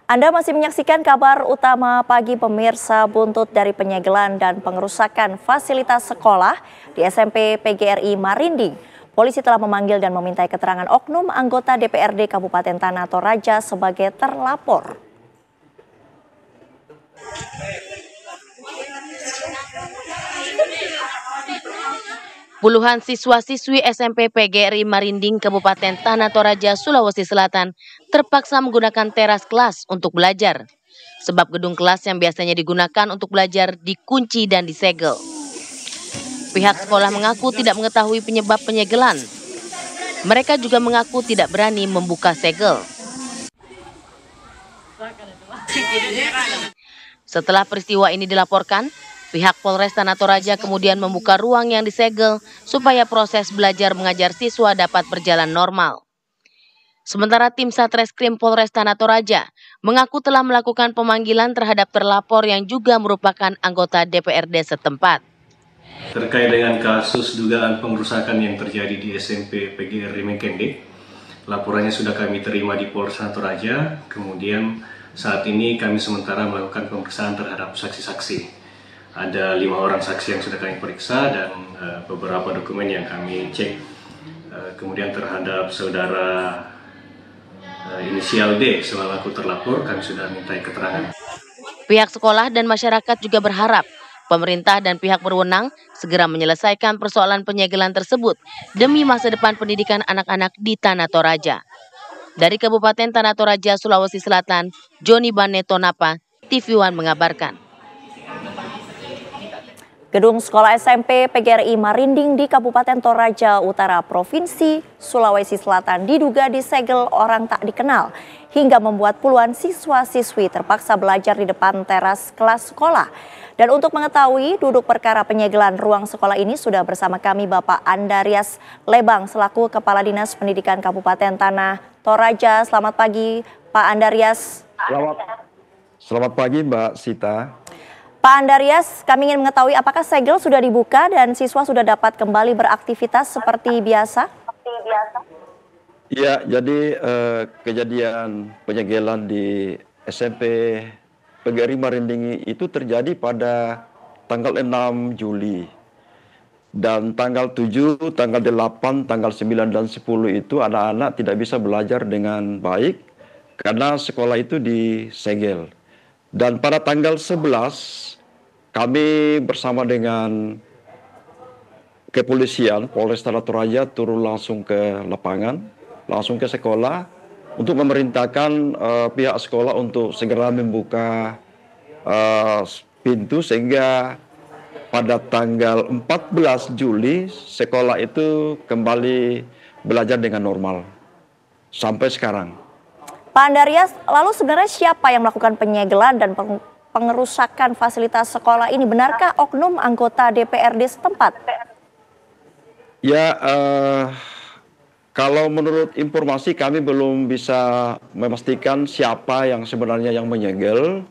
Anda masih menyaksikan kabar utama pagi pemirsa. Buntut dari penyegelan dan pengerusakan fasilitas sekolah di SMP PGRI Marinding. Polisi telah memanggil dan memintai keterangan oknum anggota DPRD Kabupaten Tanah Toraja sebagai terlapor. Puluhan siswa-siswi SMP PGRI Marinding Kabupaten Tanah Toraja, Sulawesi Selatan terpaksa menggunakan teras kelas untuk belajar. Sebab gedung kelas yang biasanya digunakan untuk belajar dikunci dan disegel. Pihak sekolah mengaku tidak mengetahui penyebab penyegelan. Mereka juga mengaku tidak berani membuka segel. Setelah peristiwa ini dilaporkan, pihak Polres Tanah Toraja kemudian membuka ruang yang disegel supaya proses belajar mengajar siswa dapat berjalan normal. Sementara tim Satreskrim Polres Tanah Toraja mengaku telah melakukan pemanggilan terhadap terlapor yang juga merupakan anggota DPRD setempat. Terkait dengan kasus dugaan pengerusakan yang terjadi di SMP PGRI Mekende, laporannya sudah kami terima di Polres Tanah Toraja. Kemudian saat ini kami sementara melakukan pemeriksaan terhadap saksi-saksi. Ada 5 orang saksi yang sudah kami periksa dan beberapa dokumen yang kami cek. Kemudian terhadap saudara inisial D selaku terlapor kami sudah minta keterangan. Pihak sekolah dan masyarakat juga berharap pemerintah dan pihak berwenang segera menyelesaikan persoalan penyegelan tersebut demi masa depan pendidikan anak-anak di Tanah Toraja. Dari Kabupaten Tanah Toraja, Sulawesi Selatan, Joni Bane Tonapa, TV One mengabarkan. Gedung sekolah SMP PGRI Marinding di Kabupaten Toraja Utara, Provinsi Sulawesi Selatan diduga disegel orang tak dikenal hingga membuat puluhan siswa-siswi terpaksa belajar di depan teras kelas sekolah. Dan untuk mengetahui duduk perkara penyegelan ruang sekolah ini sudah bersama kami Bapak Andarias Lebang selaku Kepala Dinas Pendidikan Kabupaten Tanah Toraja. Selamat pagi Pak Andarias. Selamat pagi Mbak Sita. Pak Andarias, kami ingin mengetahui apakah segel sudah dibuka dan siswa sudah dapat kembali beraktivitas seperti biasa? Ya, jadi kejadian penyegelan di SMP PGRI Marinding itu terjadi pada tanggal 6 Juli. Dan tanggal 7, tanggal 8, tanggal 9, dan 10 itu anak-anak tidak bisa belajar dengan baik karena sekolah itu disegel. Dan pada tanggal 11, kami bersama dengan kepolisian Polres Tanah Toraja turun langsung ke lapangan, langsung ke sekolah untuk memerintahkan pihak sekolah untuk segera membuka pintu sehingga pada tanggal 14 Juli sekolah itu kembali belajar dengan normal sampai sekarang. Pak Andarias, lalu sebenarnya siapa yang melakukan penyegelan dan pengerusakan fasilitas sekolah ini? Benarkah oknum anggota DPRD setempat? Ya, kalau menurut informasi kami belum bisa memastikan siapa yang sebenarnya yang menyegel.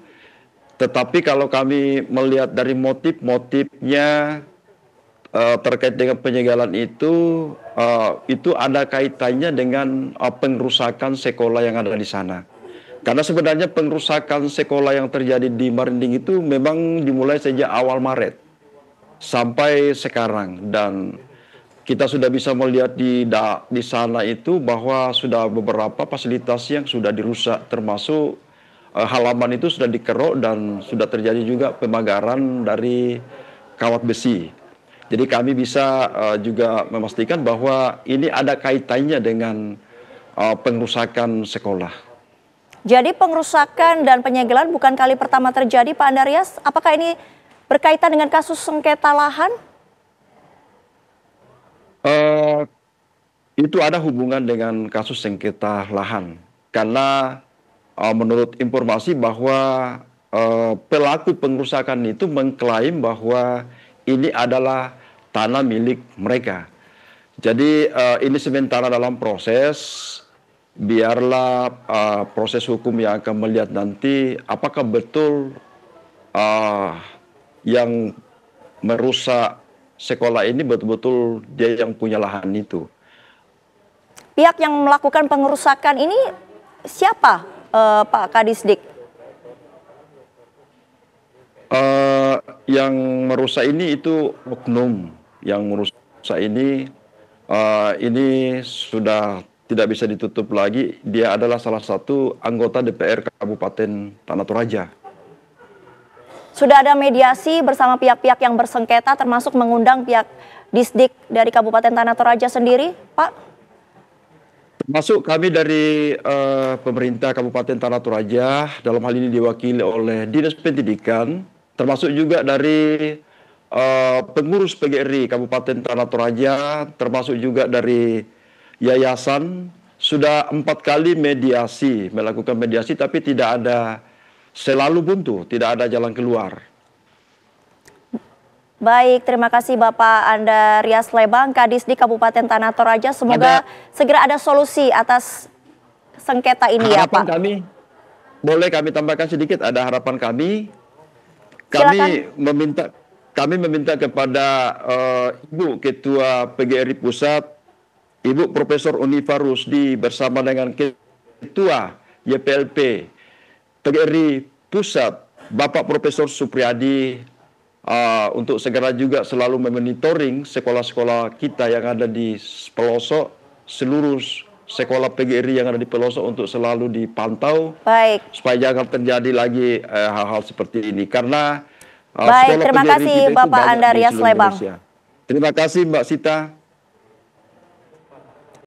Tetapi kalau kami melihat dari motifnya terkait dengan penyegelan itu ada kaitannya dengan pengerusakan sekolah yang ada di sana. Karena sebenarnya pengerusakan sekolah yang terjadi di Marinding itu memang dimulai sejak awal Maret sampai sekarang, dan kita sudah bisa melihat di sana itu bahwa sudah beberapa fasilitas yang sudah dirusak, termasuk halaman itu sudah dikeruk dan sudah terjadi juga pemagaran dari kawat besi. Jadi kami bisa juga memastikan bahwa ini ada kaitannya dengan pengerusakan sekolah. Jadi pengerusakan dan penyegelan bukan kali pertama terjadi, Pak Andarias. Apakah ini berkaitan dengan kasus sengketa lahan? Itu ada hubungan dengan kasus sengketa lahan. Karena menurut informasi bahwa pelaku pengerusakan itu mengklaim bahwa ini adalah tanah milik mereka. Jadi ini sementara dalam proses, biarlah proses hukum yang akan melihat nanti apakah betul yang merusak sekolah ini betul-betul dia yang punya lahan itu. Pihak yang melakukan pengerusakan ini siapa Pak Kadisdik? Yang merusak ini itu oknum yang merusak ini sudah tidak bisa ditutup lagi. Dia adalah salah satu anggota DPR Kabupaten Tanah Toraja. Sudah ada mediasi bersama pihak-pihak yang bersengketa termasuk mengundang pihak Disdik dari Kabupaten Tanah Toraja sendiri, Pak? Termasuk kami dari pemerintah Kabupaten Tanah Toraja, dalam hal ini diwakili oleh Dinas Pendidikan, termasuk juga dari pengurus PGRI Kabupaten Tanah Toraja, termasuk juga dari yayasan, sudah 4 kali melakukan mediasi, tapi tidak ada, selalu buntu, tidak ada jalan keluar. Baik, terima kasih Bapak Andarias Lebang, Kadisdik Kabupaten Tanah Toraja. Semoga segera ada solusi atas sengketa ini ya Pak. Boleh kami tambahkan sedikit, ada harapan kami. Kami meminta kepada Ibu Ketua PGRI Pusat, Ibu Profesor Unifa Rusdi bersama dengan Ketua YPLP PGRI Pusat, Bapak Profesor Supriyadi, untuk segera juga selalu memonitoring sekolah-sekolah kita yang ada di pelosok, seluruh sekolah PGRI yang ada di pelosok untuk selalu dipantau. Baik. Supaya jangan terjadi lagi hal-hal seperti ini. Karena baik, terima kasih Bapak Andarias Lebang. Terima kasih Mbak Sita.